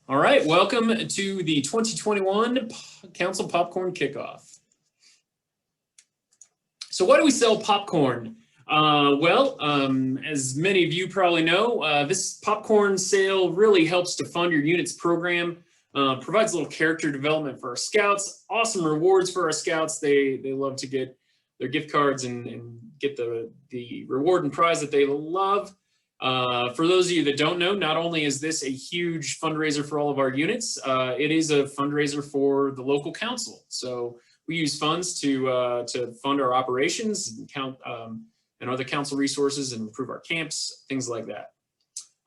All right, welcome to the 2021 Council Popcorn Kickoff. So why do we sell popcorn? As many of you probably know, this popcorn sale really helps to fund your unit's program, provides a little character development for our scouts, awesome rewards for our scouts. They love to get their gift cards and get the reward and prize that they love. For those of you that don't know, not only is this a huge fundraiser for all of our units, it is a fundraiser for the local council. So we use funds to fund our operations and other council resources and improve our camps, things like that.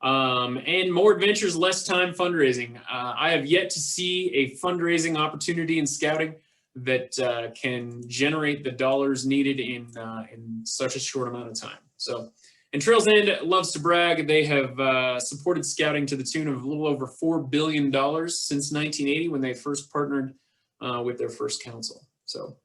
And more adventures, less time fundraising. I have yet to see a fundraising opportunity in scouting that can generate the dollars needed in such a short amount of time. So. And Trails End loves to brag. They have supported scouting to the tune of a little over $4 billion since 1980 when they first partnered with their first council. So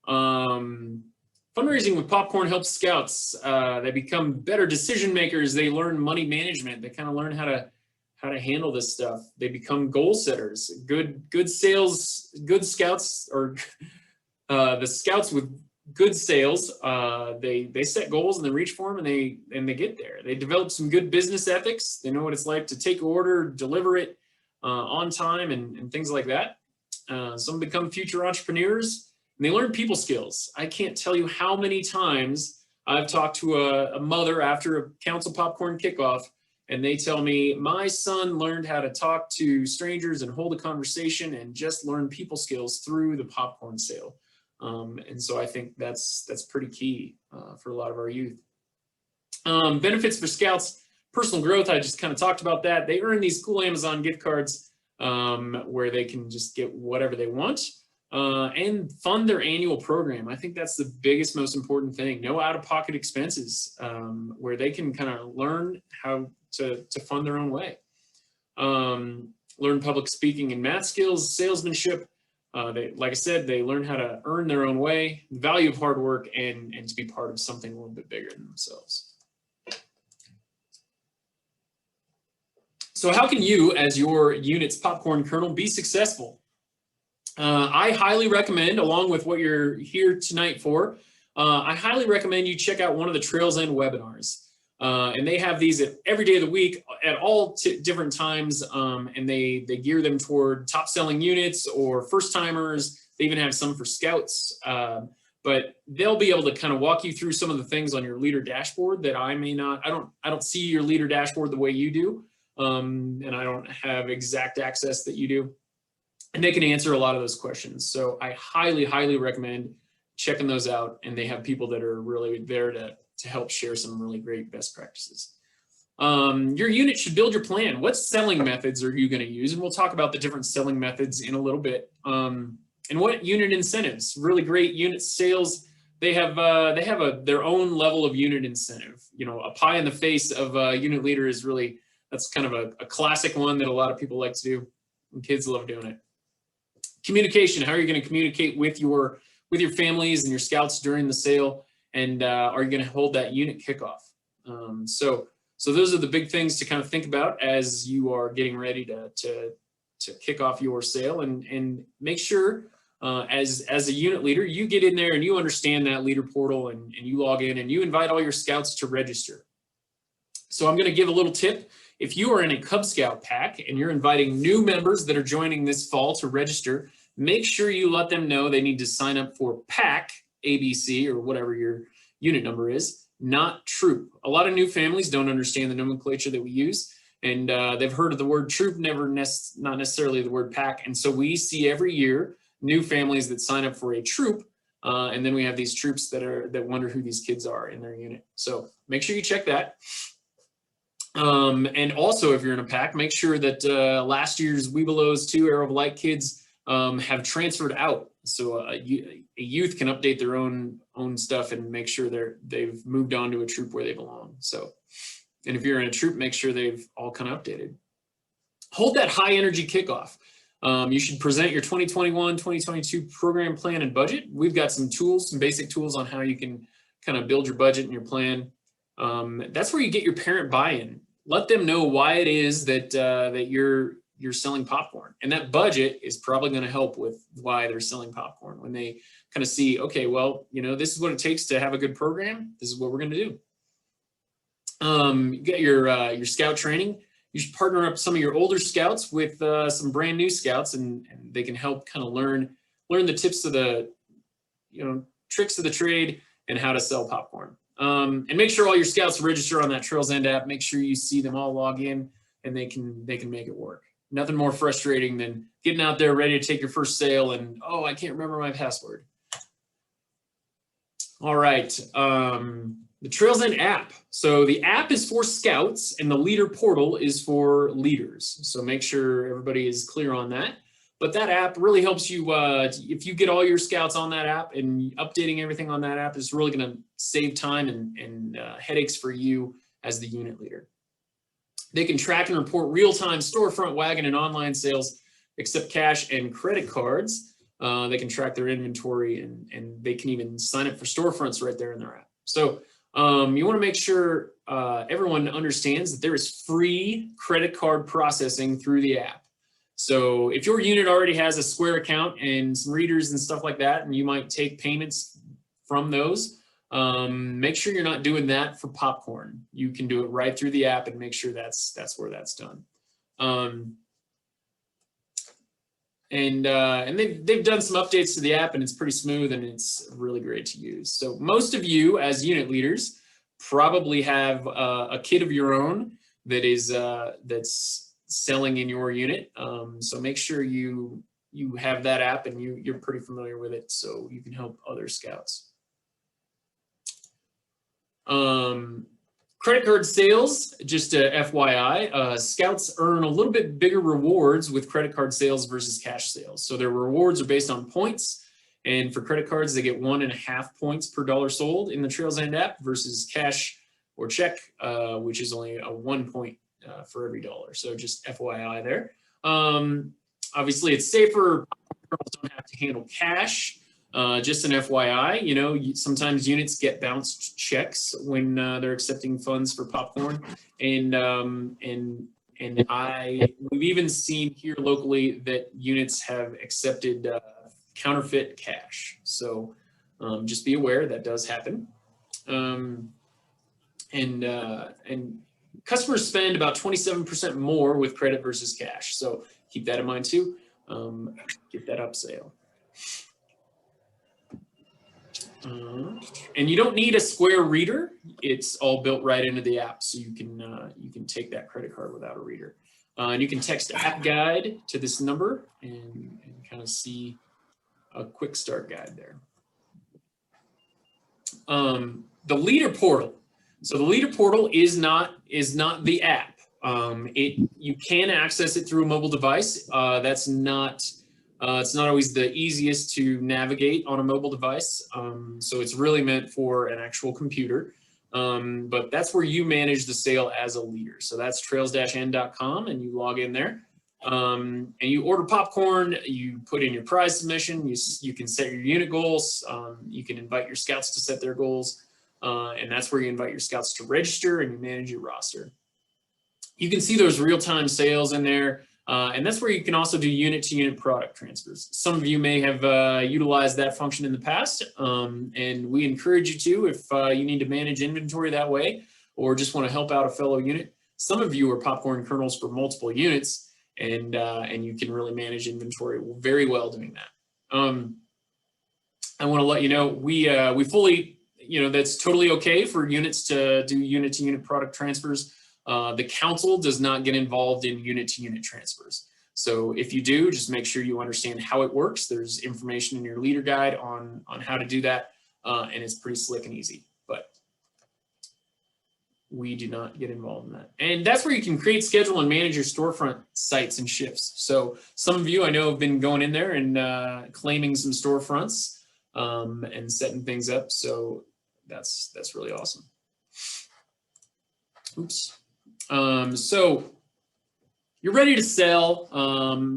fundraising with popcorn helps scouts. They become better decision makers. They learn money management. They kind of learn how to handle this stuff. They become goal setters. Good scouts, or the scouts with good sales, they set goals and they reach for them and they get there. They develop some good business ethics. They know what it's like to take an order, deliver it on time, and things like that. Some become future entrepreneurs and they learn people skills. I can't tell you how many times I've talked to a mother after a council popcorn kickoff and they tell me, my son learned how to talk to strangers and hold a conversation and just learn people skills through the popcorn sale. And so I think that's pretty key for a lot of our youth. Benefits for scouts, personal growth. I just kind of talked about that. They earn these cool Amazon gift cards where they can just get whatever they want and fund their annual program. I think that's the biggest, most important thing. No out-of-pocket expenses where they can kind of learn how to fund their own way. Learn public speaking and math skills, salesmanship. Like I said, they learn how to earn their own way, the value of hard work, and to be part of something a little bit bigger than themselves. So how can you, as your unit's popcorn kernel, be successful? I highly recommend, along with what you're here tonight for, I highly recommend you check out one of the Trails End webinars. And they have these every day of the week at all different times, and they gear them toward top selling units or first timers. They even have some for scouts, but they'll be able to kind of walk you through some of the things on your leader dashboard that I may not. I don't see your leader dashboard the way you do, and I don't have exact access that you do, and they can answer a lot of those questions. So I highly recommend checking those out, and they have people that are really there to help share some really great best practices. Your unit should build your plan. What selling methods are you going to use? And we'll talk about the different selling methods in a little bit. And what unit incentives? Really great unit sales. They have their own level of unit incentive. You know, a pie in the face of a unit leader is really, that's kind of a classic one that a lot of people like to do, and kids love doing it. Communication. How are you going to communicate with your families and your scouts during the sale? And are you going to hold that unit kickoff? So those are the big things to kind of think about as you are getting ready to kick off your sale, and make sure as a unit leader, you get in there and you understand that leader portal and you log in and you invite all your scouts to register. So I'm going to give a little tip. If you are in a Cub Scout pack and you're inviting new members that are joining this fall to register, make sure you let them know they need to sign up for pack ABC or whatever your unit number is, not troop. A lot of new families don't understand the nomenclature that we use, and they've heard of the word troop, not necessarily the word pack. And so we see every year new families that sign up for a troop, and then we have these troops that wonder who these kids are in their unit. So make sure you check that. And also, if you're in a pack, make sure that last year's Webelos 2 Arrow of Light kids have transferred out. So a youth can update their own stuff and make sure they've moved on to a troop where they belong. So, and if you're in a troop, make sure they've all kind of updated. Hold that high energy kickoff. You should present your 2021-2022 program plan and budget. We've got some tools, some basic tools on how you can kind of build your budget and your plan. That's where you get your parent buy-in. let them know why it is that that you're selling popcorn, and that budget is probably going to help with why they're selling popcorn. When they kind of see, okay, well, you know, this is what it takes to have a good program. This is what we're going to do. You get your scout training. You should partner up some of your older scouts with some brand new scouts, and they can help kind of learn the tips of the, you know, tricks of the trade and how to sell popcorn. And make sure all your scouts register on that Trails End app. Make sure you see them all log in, and they can make it work. Nothing more frustrating than getting out there ready to take your first sale and, oh, I can't remember my password. All right, the Trails End app. So the app is for scouts and the leader portal is for leaders. So make sure everybody is clear on that. But that app really helps you, if you get all your scouts on that app, and updating everything on that app is really going to save time and headaches for you as the unit leader. They can track and report real-time storefront, wagon, and online sales, accept cash and credit cards. They can track their inventory, and they can even sign up for storefronts right there in their app. So you want to make sure everyone understands that there is free credit card processing through the app. So if your unit already has a Square account and some readers and stuff like that, and you might take payments from those, make sure you're not doing that for popcorn. You can do it right through the app and make sure that's where that's done. And they've done some updates to the app, and it's pretty smooth and it's really great to use. So most of you as unit leaders probably have a kit of your own that is that's selling in your unit. So make sure you have that app and you're pretty familiar with it, so you can help other scouts. Credit card sales, just a FYI, scouts earn a little bit bigger rewards with credit card sales versus cash sales. So their rewards are based on points, and for credit cards, they get 1.5 points per dollar sold in the Trails End app versus cash or check, which is only a 1 point for every dollar. So just FYI there. Obviously, it's safer. Girls don't have to handle cash. Just an FYI, you know, sometimes units get bounced checks when they're accepting funds for popcorn, and we've even seen here locally that units have accepted counterfeit cash. So just be aware that does happen. And customers spend about 27% more with credit versus cash. So keep that in mind too. Get that upsell. And you don't need a Square reader. It's all built right into the app, so you can take that credit card without a reader. And you can text app guide to this number and kind of see a quick start guide there. The leader portal. So the leader portal is not the app. You can access it through a mobile device. That's not. It's not always the easiest to navigate on a mobile device, so it's really meant for an actual computer. But that's where you manage the sale as a leader. So that's trails-end.com, and you log in there, and you order popcorn. You put in your prize submission. You can set your unit goals. You can invite your scouts to set their goals, and that's where you invite your scouts to register, and you manage your roster. You can see those real-time sales in there. And that's where you can also do unit-to-unit product transfers. Some of you may have utilized that function in the past, and we encourage you to if you need to manage inventory that way or just want to help out a fellow unit. Some of you are popcorn kernels for multiple units, and you can really manage inventory very well doing that. I want to let you know we fully, you know, that's totally okay for units to do unit-to-unit product transfers. The council does not get involved in unit-to-unit transfers. So if you do, just make sure you understand how it works. There's information in your leader guide on how to do that, and it's pretty slick and easy. But we do not get involved in that. And that's where you can create, schedule, and manage your storefront sites and shifts. So some of you I know have been going in there and claiming some storefronts and setting things up. So that's really awesome. Oops. So you're ready to sell,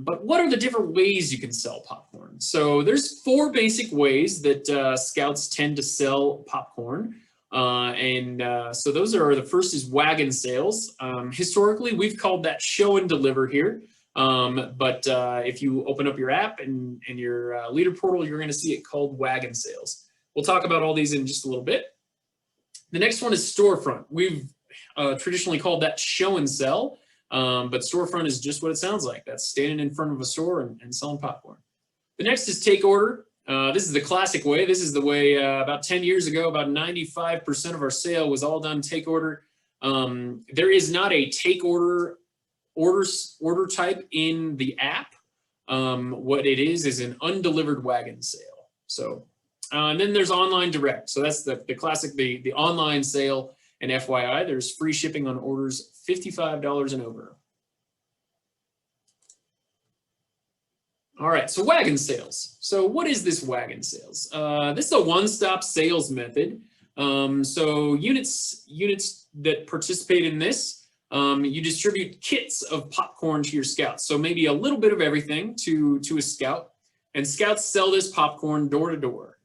but what are the different ways you can sell popcorn? So there's 4 basic ways that scouts tend to sell popcorn. So those are, the first is Wagon sales. Historically, we've called that show and deliver here. But if you open up your app and your leader portal, you're going to see it called Wagon sales. We'll talk about all these in just a little bit. The next one is Storefront. We've traditionally called that show and sell, but Storefront is just what it sounds like. That's standing in front of a store and selling popcorn. The next is take order. This is the classic way. This is the way about 10 years ago, about 95% of our sale was all done take order. There is not a take order type in the app. What it is an undelivered wagon sale. So, and then there's online direct. So that's the classic, the online sale. And FYI, there's free shipping on orders $55 and over. All right, so wagon sales. So what is this wagon sales? This is a one-stop sales method. So units that participate in this, you distribute kits of popcorn to your scouts. So maybe a little bit of everything to a scout, and scouts sell this popcorn door to door.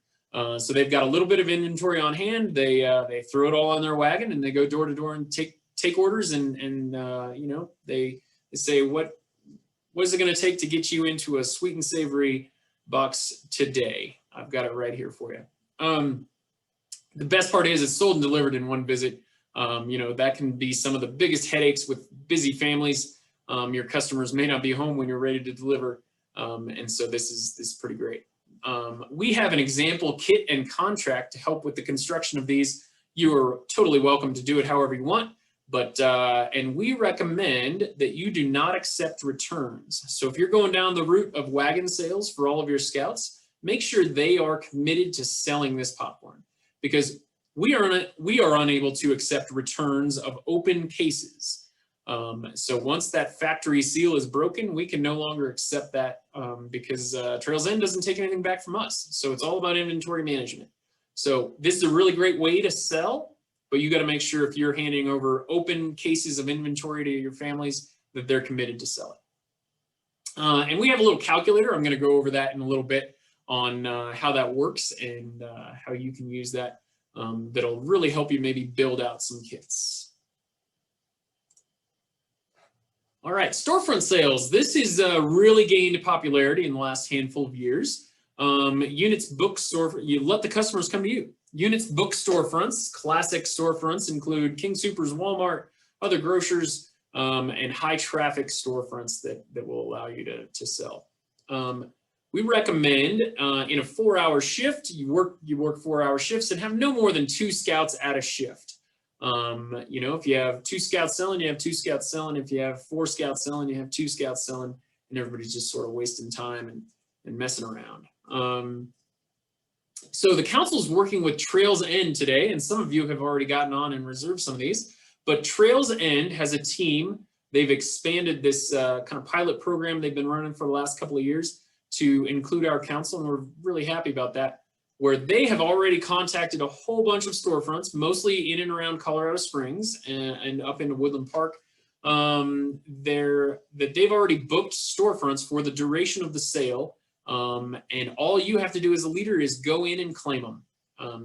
So they've got a little bit of inventory on hand. They throw it all on their wagon and they go door to door and take orders and you know, they say what is it going to take to get you into a sweet and savory box today? I've got it right here for you. The best part is it's sold and delivered in one visit. You know, that can be some of the biggest headaches with busy families. Your customers may not be home when you're ready to deliver. And so this is pretty great. We have an example kit and contract to help with the construction of these. You are totally welcome to do it however you want, but and we recommend that you do not accept returns. So if you're going down the route of wagon sales for all of your scouts, make sure they are committed to selling this popcorn, because we are unable to accept returns of open cases. So once that factory seal is broken, we can no longer accept that because Trails End doesn't take anything back from us. So it's all about inventory management. So this is a really great way to sell, but you got to make sure if you're handing over open cases of inventory to your families that they're committed to sell it. And we have a little calculator. I'm going to go over that in a little bit on how that works and how you can use that. That'll really help you maybe build out some kits. All right, storefront sales. This is really gained popularity in the last handful of years. Units book store, you let the customers come to you. Units book storefronts. Classic storefronts include King Soopers, Walmart, other grocers, and high traffic storefronts that will allow you to sell. We recommend in a 4-hour shift, you work 4-hour shifts and have no more than 2 scouts at a shift. You know, if you have 2 scouts selling, you have 2 scouts selling. If you have 4 scouts selling, you have 2 scouts selling, and everybody's just sort of wasting time and messing around. So the council's working with Trails End today, and some of you have already gotten on and reserved some of these, but Trails End has a team. They've expanded this kind of pilot program they've been running for the last couple of years to include our council, and we're really happy about that, where they have already contacted a whole bunch of storefronts, mostly in and around Colorado Springs and up into Woodland Park. They've already booked storefronts for the duration of the sale, and all you have to do as a leader is go in and claim them.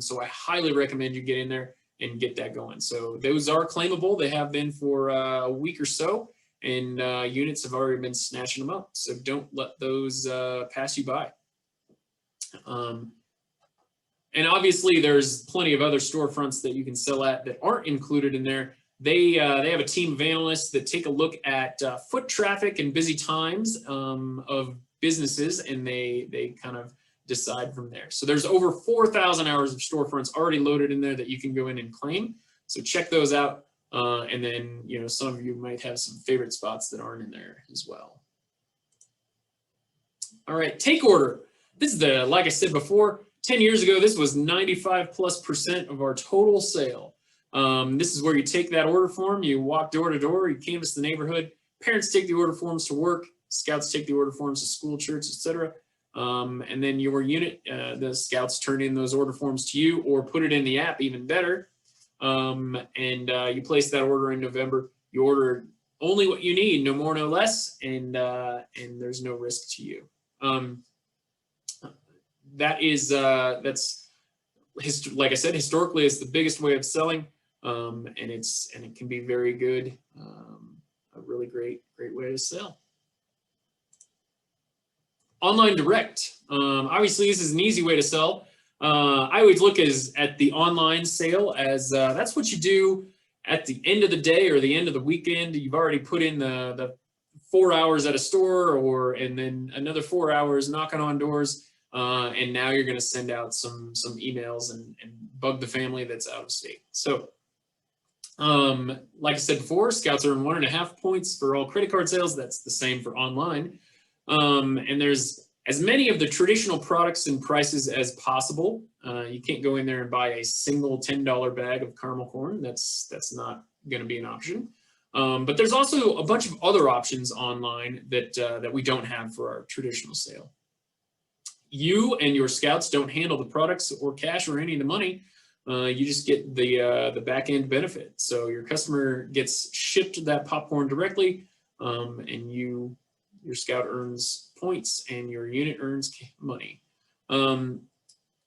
So I highly recommend you get in there and get that going. So those are claimable. They have been for a week or so, and units have already been snatching them up. So don't let those pass you by. And obviously there's plenty of other storefronts that you can sell at that aren't included in there. They have a team of analysts that take a look at foot traffic and busy times of businesses, and they kind of decide from there. So there's over 4,000 hours of storefronts already loaded in there that you can go in and claim. So check those out. And then, you know, some of you might have some favorite spots that aren't in there as well. All right, take order. This is like I said before, 10 years ago, this was 95+% of our total sale. This is where you take that order form, you walk door to door, you canvass the neighborhood, parents take the order forms to work, scouts take the order forms to school, church, etc. And then your unit, the scouts turn in those order forms to you or put it in the app, even better. And you place that order in November. You order only what you need, no more, no less, and there's no risk to you. That's like I said, historically, it's the biggest way of selling, and it can be very good, a really great way to sell. Online direct. Obviously, this is an easy way to sell. I always look at the online sale as that's what you do at the end of the day or the end of the weekend. You've already put in the 4 hours at a store, and then another 4 hours knocking on doors, and now you're going to send out some emails and bug the family that's out of state. So, like I said before, scouts earn 1.5 points for all credit card sales. That's the same for online. And there's as many of the traditional products and prices as possible. You can't go in there and buy a single $10 bag of caramel corn. That's not going to be an option. But there's also a bunch of other options online that we don't have for our traditional sale. You and your scouts don't handle the products or cash or any of the money. You just get the back end benefit. So your customer gets shipped that popcorn directly, and your scout earns points and your unit earns money.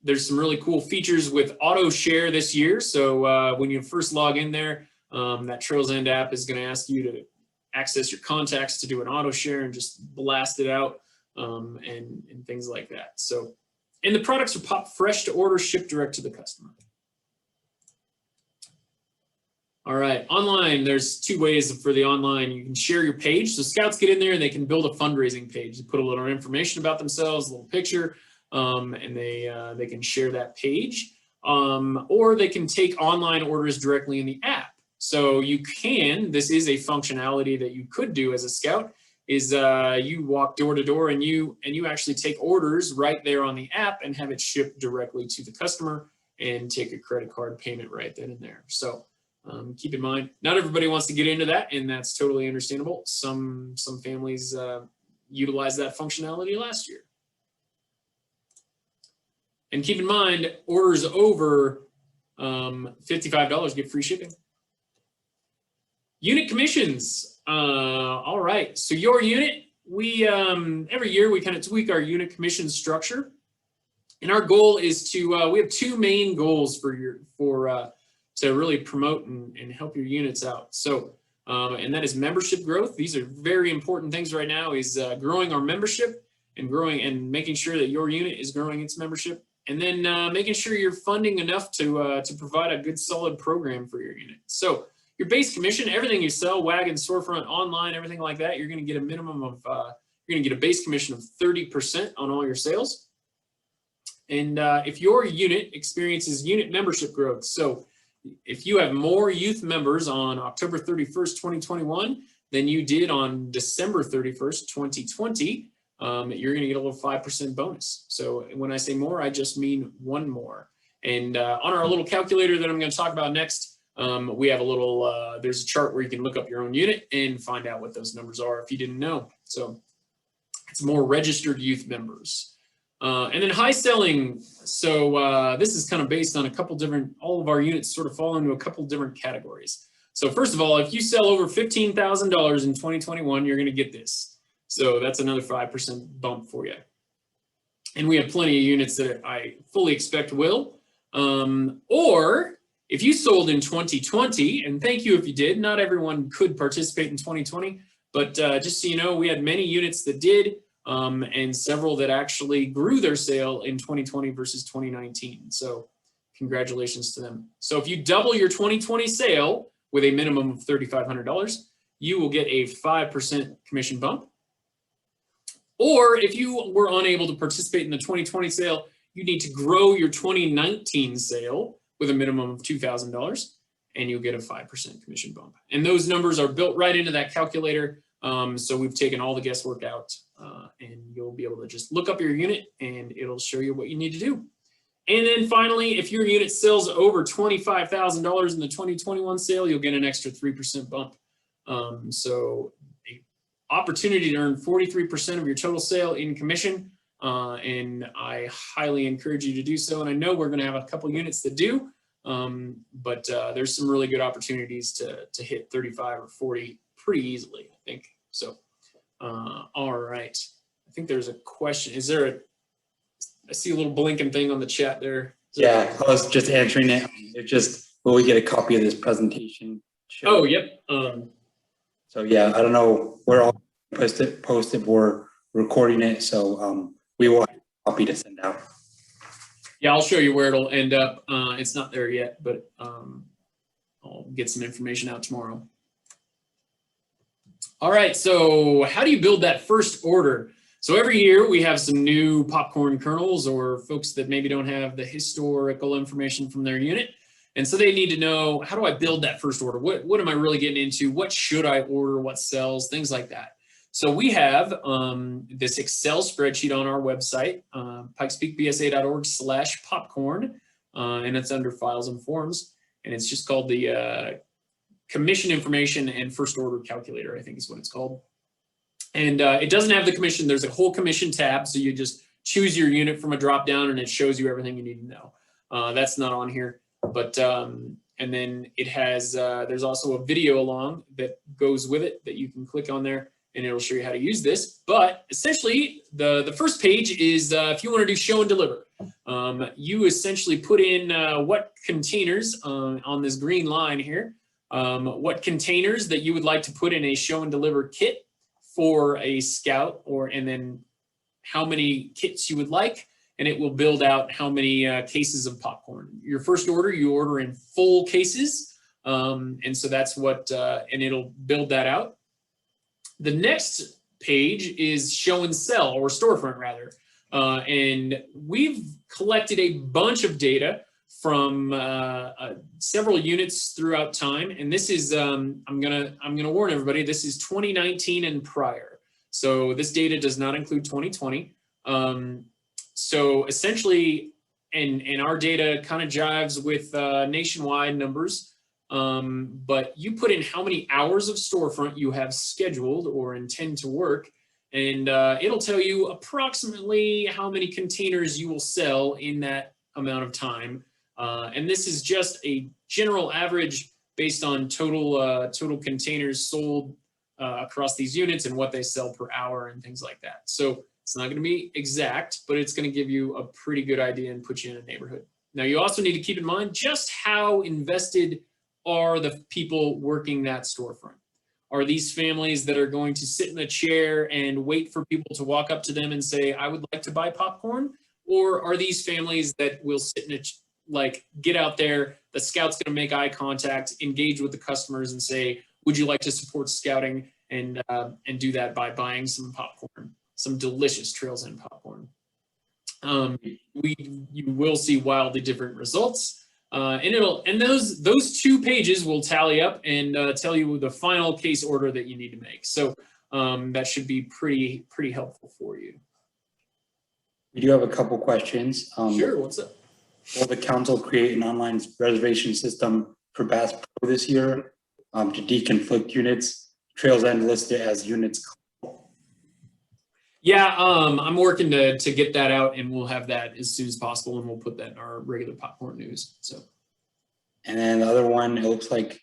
There's some really cool features with auto share this year. So when you first log in there, that Trails End app is going to ask you to access your contacts to do an auto share and just blast it out, and things like that. So, and the products are popped fresh to order, shipped direct to the customer. All right, online, there's 2 ways for the online. You can share your page. So scouts get in there and they can build a fundraising page. They put a little information about themselves, a little picture, and they can share that page. Or they can take online orders directly in the app. So this is a functionality that you could do as a scout, is you walk door to door and you actually take orders right there on the app and have it shipped directly to the customer and take a credit card payment right then and there. So keep in mind, not everybody wants to get into that, and that's totally understandable. Some families utilized that functionality last year. And keep in mind, orders over $55 get free shipping. Unit commissions. All right, so your unit, we every year we kind of tweak our unit commission structure, and our goal is to we have 2 main goals to really promote and help your units out. So, and that is membership growth. These are very important things right now, is growing our membership and making sure that your unit is growing its membership, and then making sure you're funding enough to provide a good solid program for your unit. So your base commission, everything you sell, Wagon, Storefront, online, everything like that, you're going to get a minimum of, you're going to get a base commission of 30% on all your sales. And if your unit experiences unit membership growth, so if you have more youth members on October 31st, 2021 than you did on December 31st, 2020, you're going to get a little 5% bonus. So when I say more, I just mean 1 more. And on our little calculator that I'm going to talk about next, we have a little, there's a chart where you can look up your own unit and find out what those numbers are if you didn't know. So it's more registered youth members. And then high selling. So this is kind of based on a couple different, all of our units sort of fall into a couple different categories. So first of all, if you sell over $15,000 in 2021, you're going to get this. So that's another 5% bump for you. And we have plenty of units that I fully expect will. Or if you sold in 2020, and thank you if you did, not everyone could participate in 2020, but just so you know, we had many units that did. And several that actually grew their sale in 2020 versus 2019. So congratulations to them. So if you double your 2020 sale with a minimum of $3,500, you will get a 5% commission bump. Or if you were unable to participate in the 2020 sale, you need to grow your 2019 sale with a minimum of $2,000, and you'll get a 5% commission bump. And those numbers are built right into that calculator. So we've taken all the guesswork out, and you'll be able to just look up your unit and it'll show you what you need to do. And then finally, if your unit sells over $25,000 in the 2021 sale, you'll get an extra 3% bump. So an opportunity to earn 43% of your total sale in commission. And I highly encourage you to do so. And I know we're going to have a couple units that do, but there's some really good opportunities to hit 35 or 40 pretty easily, I think. So, all right. I think there's a question. Is there I see a little blinking thing on the chat there. Yeah, I was just answering it. It's just, will we get a copy of this presentation? Oh, yep. So yeah, I don't know where I'll post it. We're recording it, so we will have a copy to send out. Yeah, I'll show you where it'll end up. It's not there yet, but I'll get some information out tomorrow. All right, so how do you build that first order? So every year we have some new popcorn kernels or folks that maybe don't have the historical information from their unit. And so they need to know, how do I build that first order? What am I really getting into? What should I order? What sells? Things like that. So we have this Excel spreadsheet on our website, pikespeakbsa.org/popcorn, and it's under files and forms. And it's just called the commission information and first order calculator, I think is what it's called. And it doesn't have the commission. There's a whole commission tab. So you just choose your unit from a drop down and it shows you everything you need to know. That's not on here. But and then it has, there's also a video along that goes with it that you can click on there and it'll show you how to use this. But essentially the first page is if you want to do show and deliver. You essentially put in what containers on this green line here, what containers that you would like to put in a show and deliver kit for a scout, and then how many kits you would like, and it will build out how many cases of popcorn. Your first order, you order in full cases, and so that's what, and it'll build that out. The next page is show and sell, or storefront rather, and we've collected a bunch of data from several units throughout time, and this is I'm gonna warn everybody, this is 2019 and prior, so this data does not include 2020. So essentially, and our data kind of jives with nationwide numbers, but you put in how many hours of storefront you have scheduled or intend to work, and it'll tell you approximately how many containers you will sell in that amount of time. And this is just a general average based on total containers sold across these units and what they sell per hour and things like that. So it's not going to be exact, but it's going to give you a pretty good idea and put you in a neighborhood. Now, you also need to keep in mind just how invested are the people working that storefront. Are these families that are going to sit in a chair and wait for people to walk up to them and say, I would like to buy popcorn? Or are these families that will sit in a get out there, the scout's going to make eye contact, engage with the customers and say, would you like to support scouting, and do that by buying some popcorn, some delicious Trails End popcorn. You will see wildly different results, and those 2 pages will tally up and tell you the final case order that you need to make. So that should be pretty helpful for you. We do have a couple questions. Sure, what's up? Will the council create an online reservation system for Bass Pro this year to deconflict units? Trails End listed as units. Yeah, I'm working to get that out, and we'll have that as soon as possible, and we'll put that in our regular popcorn news. So. And then the other one, it looks like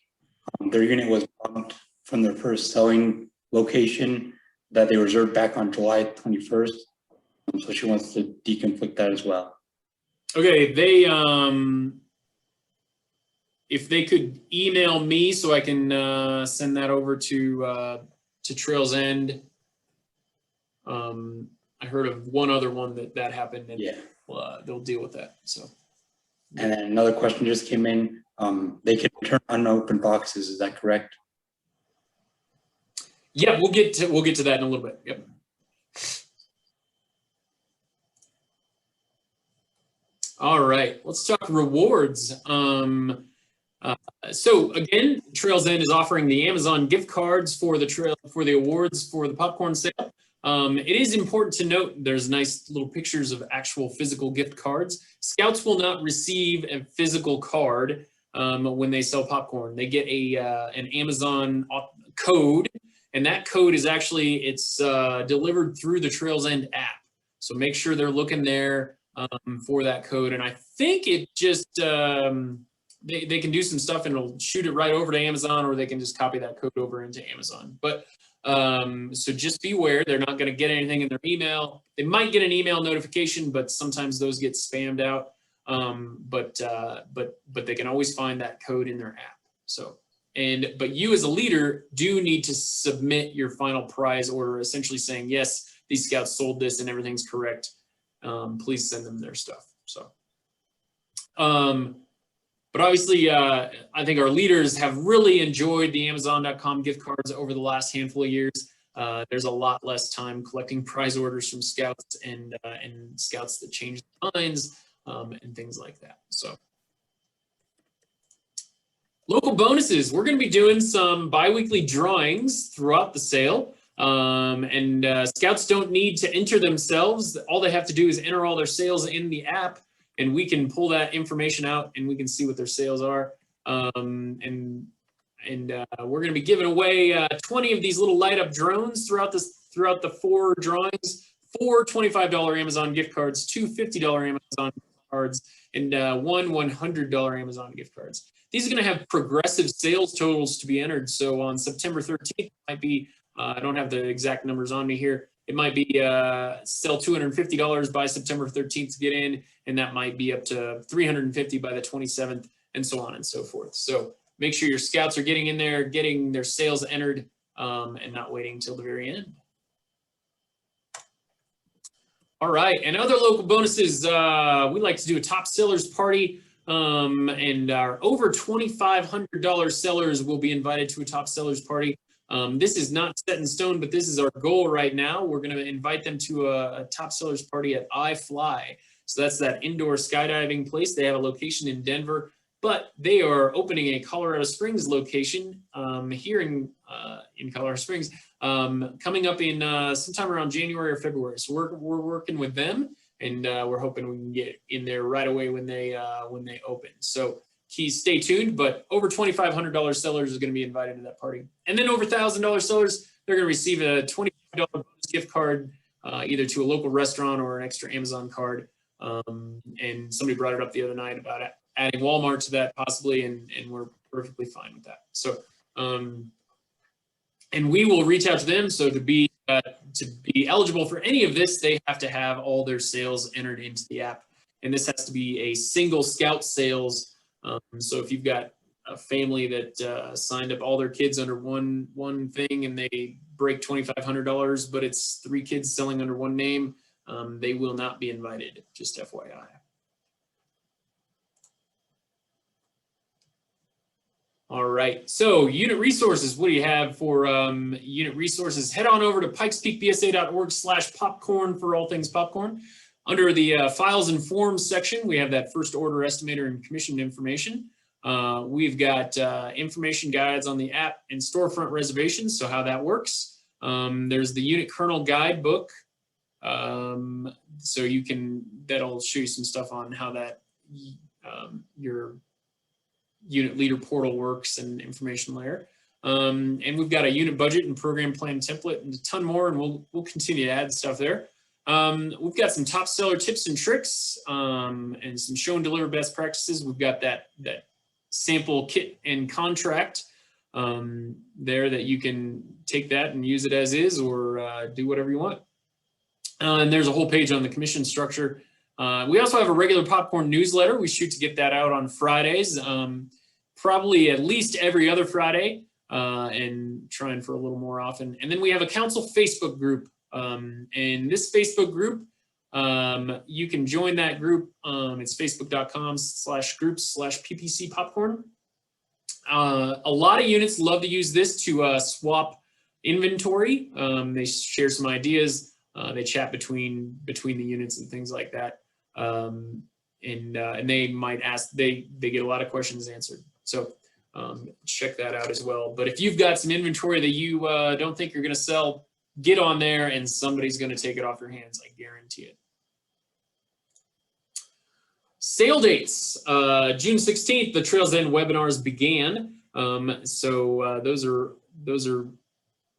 their unit was bumped from their first selling location that they reserved back on July 21st. So she wants to deconflict that as well. Okay, they if they could email me so I can send that over to Trails End. I heard of one other one that happened, and yeah, they'll deal with that. So. And then another question just came in. They can return unopened boxes. Is that correct? Yeah, we'll get to that in a little bit. Yep. All right, let's talk rewards. So again, Trails End is offering the Amazon gift cards for the awards for the popcorn sale. It is important to note there's nice little pictures of actual physical gift cards. Scouts will not receive a physical card when they sell popcorn. They get an Amazon code, and that code is actually delivered through the Trails End app. So make sure they're looking there for that code. And I think it just they can do some stuff and it'll shoot it right over to Amazon, or they can just copy that code over into Amazon. But so just beware, they're not going to get anything in their email. They might get an email notification, but sometimes those get spammed out. but they can always find that code in their app. So, but you as a leader do need to submit your final prize order, essentially saying, yes, these scouts sold this and everything's correct. Please send them their stuff. So, but obviously, I think our leaders have really enjoyed the Amazon.com gift cards over the last handful of years. There's a lot less time collecting prize orders from scouts and scouts that change their minds and things like that. So, local bonuses. We're going to be doing some bi-weekly drawings throughout the sale. Scouts don't need to enter themselves. All they have to do is enter all their sales in the app, and we can pull that information out and we can see what their sales are. We're going to be giving away 20 of these little light up drones throughout the 4 drawings, 4 $25 Amazon gift cards, 2 $50 Amazon cards, and 1 $100 Amazon gift cards. These are going to have progressive sales totals to be entered. So on September 13th, it might be, I don't have the exact numbers on me here. It might be sell $250 by September 13th to get in, and that might be up to $350 by the 27th, and so on and so forth. So make sure your scouts are getting in there, getting their sales entered, and not waiting until the very end. All right, and other local bonuses, we like to do a top sellers party, and our over $2,500 sellers will be invited to a top sellers party. This is not set in stone, but this is our goal right now. We're going to invite them to a top sellers party at iFly. So that's that indoor skydiving place. They have a location in Denver, but they are opening a Colorado Springs location here in Colorado Springs, coming up in sometime around January or February. So we're working with them, and we're hoping we can get in there right away when they open. So stay tuned, but over $2,500 sellers is going to be invited to that party. And then over $1,000 sellers, they're going to receive a $25 gift card, either to a local restaurant or an extra Amazon card. And somebody brought it up the other night about adding Walmart to that possibly, and we're perfectly fine with that. So, and we will reach out to them. So to be eligible for any of this, they have to have all their sales entered into the app. And this has to be a single scout sales. So if you've got a family that signed up all their kids under one thing and they break $2,500, but it's 3 kids selling under one name, they will not be invited, just FYI. All right, so unit resources, what do you have for unit resources? Head on over to pikespeakbsa.org/popcorn for all things popcorn. Under the files and forms section, we have that first order estimator and commission information. We've got information guides on the app and storefront reservations, so how that works. There's the unit kernel guidebook. So that'll show you some stuff on how that your unit leader portal works and information layer. And we've got a unit budget and program plan template and a ton more, and we'll continue to add stuff there. We've got some top seller tips and tricks, and some show and deliver best practices. We've got that sample kit and contract there that you can take that and use it as is, or do whatever you want. And there's a whole page on the commission structure. We also have a regular popcorn newsletter. We shoot to get that out on Fridays, probably at least every other Friday, and trying for a little more often. And then we have a council Facebook group. And this Facebook group, you can join that group. It's facebook.com/groups/PPC popcorn. A lot of units love to use this to swap inventory. They share some ideas. They chat between the units and things like that. And they might ask, they get a lot of questions answered. So check that out as well. But if you've got some inventory that you don't think you're going to sell, get on there and somebody's going to take it off your hands. I guarantee it. Sale dates, June 16th, the Trails End webinars began. So those are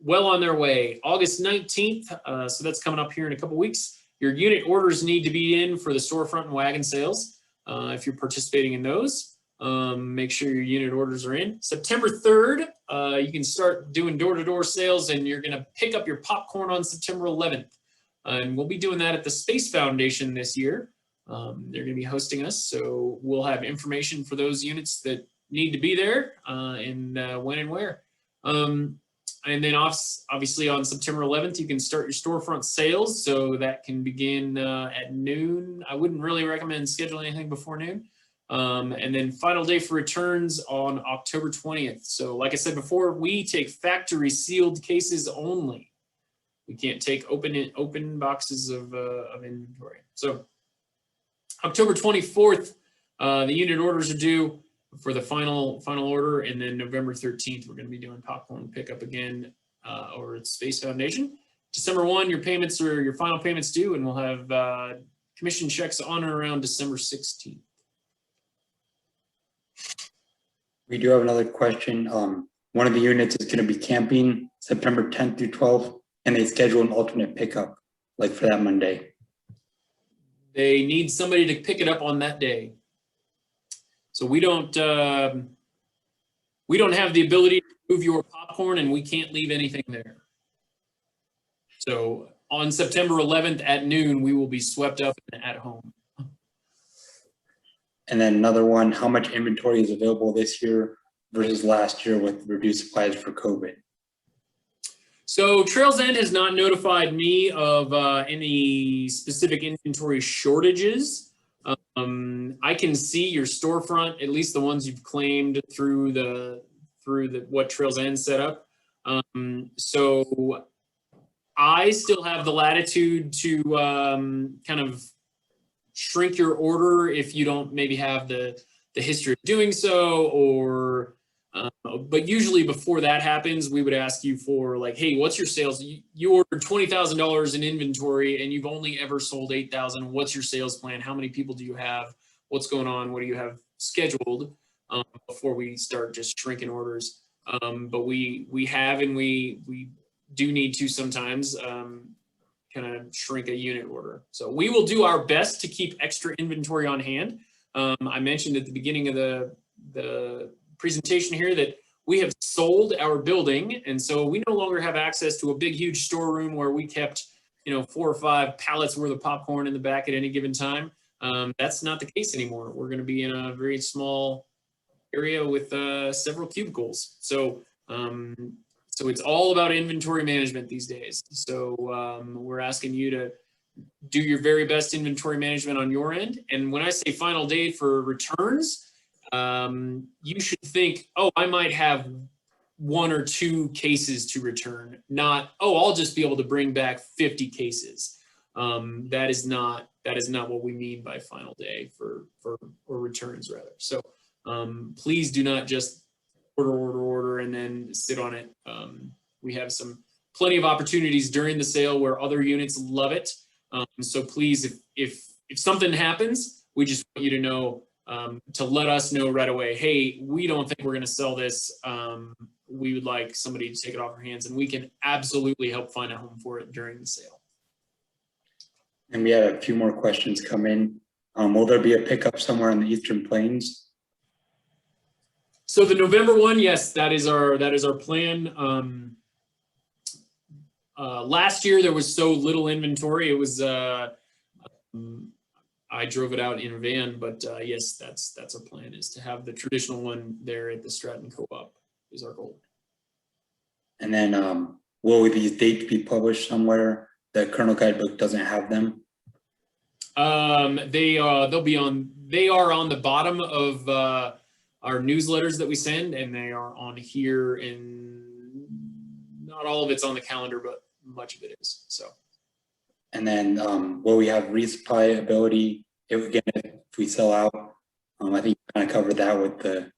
well on their way. August 19th, so that's coming up here in a couple weeks. Your unit orders need to be in for the Storefront and Wagon sales. If you're participating in those, make sure your unit orders are in. September 3rd, you can start doing door-to-door sales, and you're going to pick up your popcorn on September 11th. And we'll be doing that at the Space Foundation this year. They're going to be hosting us, so we'll have information for those units that need to be there and when and where. And then obviously on September 11th, you can start your storefront sales. So that can begin at noon. I wouldn't really recommend scheduling anything before noon. And then final day for returns on October 20th. So like I said before, we take factory sealed cases only. We can't take open boxes of inventory. So October 24th, the unit orders are due for the final order, and then November 13th, we're going to be doing popcorn pickup again over at Space Foundation. December 1, your payments are your final payments due, and we'll have commission checks on or around December 16th. We do have another question. One of the units is going to be camping September 10th through 12th, and they schedule an alternate pickup, like for that Monday. They need somebody to pick it up on that day. So we don't have the ability to move your popcorn, and we can't leave anything there. So on September 11th at noon, we will be swept up and at home. And then another one, how much inventory is available this year versus last year with reduced supplies for COVID? So Trails End has not notified me of any specific inventory shortages. I can see your storefront, at least the ones you've claimed through what Trails End set up. So I still have the latitude to kind of shrink your order if you don't maybe have the history of doing so, or but usually before that happens, we would ask you for like, hey, what's your sales? You ordered $20,000 in inventory and you've only ever sold 8,000. What's your sales plan? How many people do you have? What's going on? What do you have scheduled before we start just shrinking orders? But we have, and we do need to sometimes kind of shrink a unit order. So we will do our best to keep extra inventory on hand. I mentioned at the beginning of the presentation here that we have sold our building, and so we no longer have access to a big huge storeroom where we kept 4 or 5 pallets worth of popcorn in the back at any given time. That's not the case anymore. We're going to be in a very small area with several cubicles. So it's all about inventory management these days. So we're asking you to do your very best inventory management on your end. And when I say final day for returns, you should think, oh, I might have 1 or 2 cases to return, not, oh, I'll just be able to bring back 50 cases. That is not what we mean by final day or returns rather. So please do not just order and then sit on it. We have plenty of opportunities during the sale where other units love it. So please, if something happens, we just want you to know, to let us know right away, hey, we don't think we're going to sell this. We would like somebody to take it off our hands, and we can absolutely help find a home for it during the sale. And we had a few more questions come in. Will there be a pickup somewhere on the Eastern Plains? So the November one, yes, that is our plan. Last year there was so little inventory. It was I drove it out in a van, but yes, that's our plan, is to have the traditional one there at the Stratton Co-op is our goal. And then will these dates be published somewhere? The Kernel Guidebook doesn't have them. They are on the bottom of our newsletters that we send, and they are on here, and not all of it's on the calendar, but much of it is. So. And then will we have resupply ability if we sell out? I think you kind of covered that with the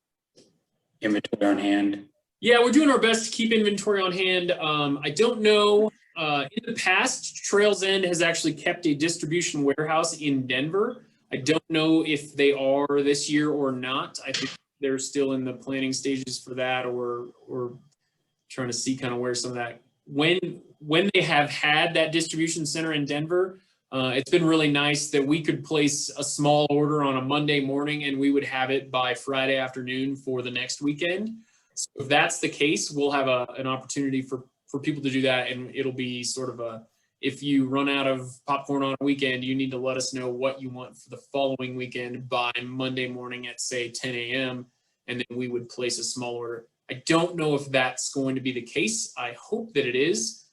inventory on hand. Yeah, we're doing our best to keep inventory on hand. I don't know. In the past, Trails End has actually kept a distribution warehouse in Denver. I don't know if they are this year or not. I think they're still in the planning stages for that, or trying to see kind of where some of that, when they have had that distribution center in Denver, it's been really nice that we could place a small order on a Monday morning and we would have it by Friday afternoon for the next weekend. So if that's the case, we'll have an opportunity for people to do that, and it'll be sort of if you run out of popcorn on a weekend, you need to let us know what you want for the following weekend by Monday morning at, say, 10 a.m. And then we would place a small order. I don't know if that's going to be the case. I hope that it is.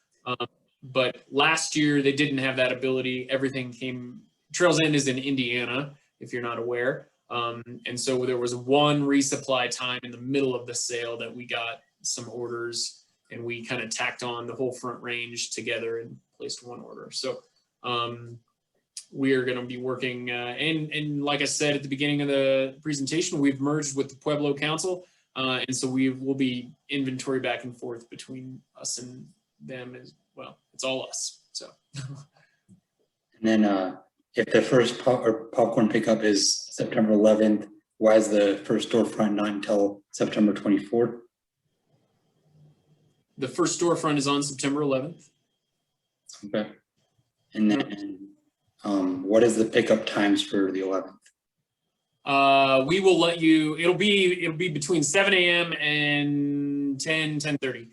But last year they didn't have that ability. Everything came, Trails End is in Indiana, if you're not aware. And so there was one resupply time in the middle of the sale that we got some orders, and we kind of tacked on the whole Front Range together and placed one order. So we are going to be working, and like I said at the beginning of the presentation, we've merged with the Pueblo Council. And so we will be inventory back and forth between us and them as well. It's all us. So. And then if the first popcorn pickup is September 11th, why is the first storefront not until September 24th? The first storefront is on September 11th. Okay. And then what is the pickup times for the 11th? We will let you, it'll be between 7 a.m. and 10:30.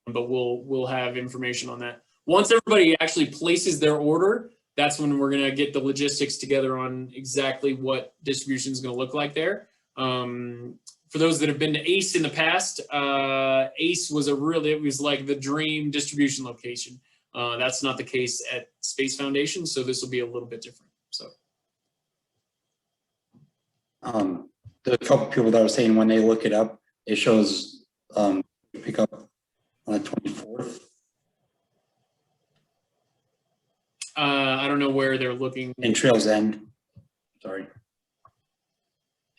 But we'll have information on that. Once everybody actually places their order, that's when we're gonna get the logistics together on exactly what distribution is gonna look like there. For those that have been to Ace in the past, Ace was it was like the dream distribution location. That's not the case at Space Foundation, so this will be a little bit different. So. The couple people that were saying when they look it up, it shows pick up on the 24th. I don't know where they're looking. In Trails End, sorry.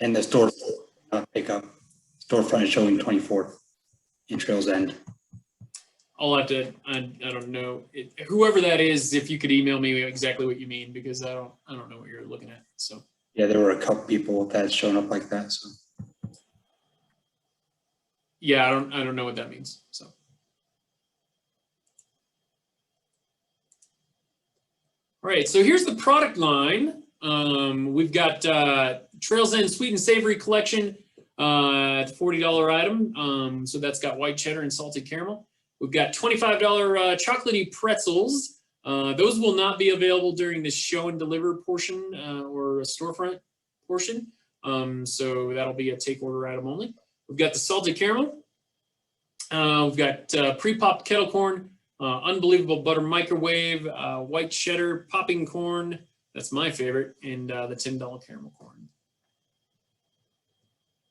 And the store pickup storefront is showing 24th in Trails End. I'll have to. I don't know. Whoever that is, if you could email me exactly what you mean, because I don't know what you're looking at. So. Yeah, there were a couple people that's shown up like that. So. Yeah, I don't know what that means. So. All right, so here's the product line. We've got Trails End Sweet and Savory Collection, $40 item. So that's got white cheddar and salted caramel. We've got $25 chocolatey pretzels. Those will not be available during the show and deliver portion or a storefront portion. So that'll be a take order item only. We've got the salted caramel. We've got pre-popped kettle corn, unbelievable butter microwave, white cheddar popping corn. That's my favorite, and the $10 caramel corn.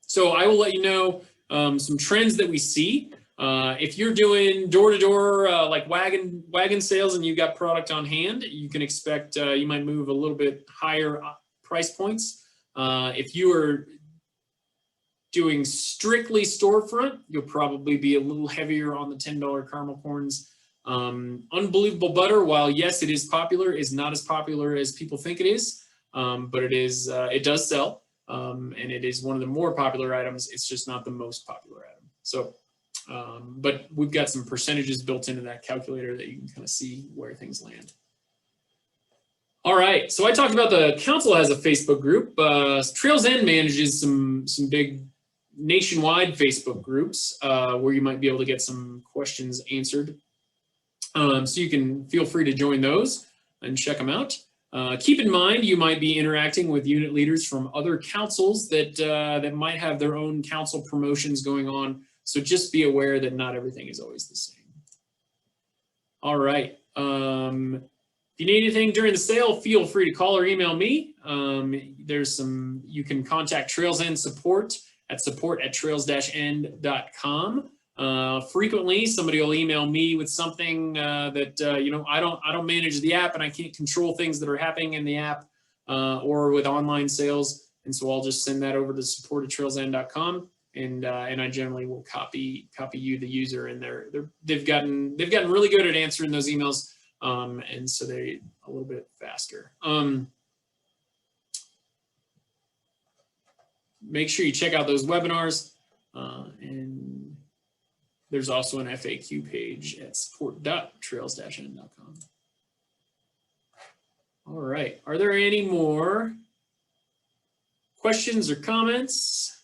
So I will let you know some trends that we see. If you're doing door-to-door like wagon sales and you've got product on hand, you can expect you might move a little bit higher price points. If you are doing strictly storefront, you'll probably be a little heavier on the $10 caramel corns. Unbelievable butter, while yes, it is popular, is not as popular as people think it is, but it does sell, and it is one of the more popular items. It's just not the most popular item. So. But we've got some percentages built into that calculator that you can kind of see where things land. All right, so I talked about the council has a Facebook group. Trails End manages some big nationwide Facebook groups where you might be able to get some questions answered. So you can feel free to join those and check them out. Keep in mind, you might be interacting with unit leaders from other councils that might have their own council promotions going on. So just be aware that not everything is always the same. All right. If you need anything during the sale, feel free to call or email me. You can contact Trails End support at trails-end.com. Frequently, somebody will email me with something that I don't manage the app and I can't control things that are happening in the app or with online sales, and so I'll just send that over to support@trails-end.com. And I generally will copy you, the user, and they've gotten really good at answering those emails, and so they're a little bit faster. Make sure you check out those webinars, and there's also an FAQ page at support.trails-end.com. All right, are there any more questions or comments?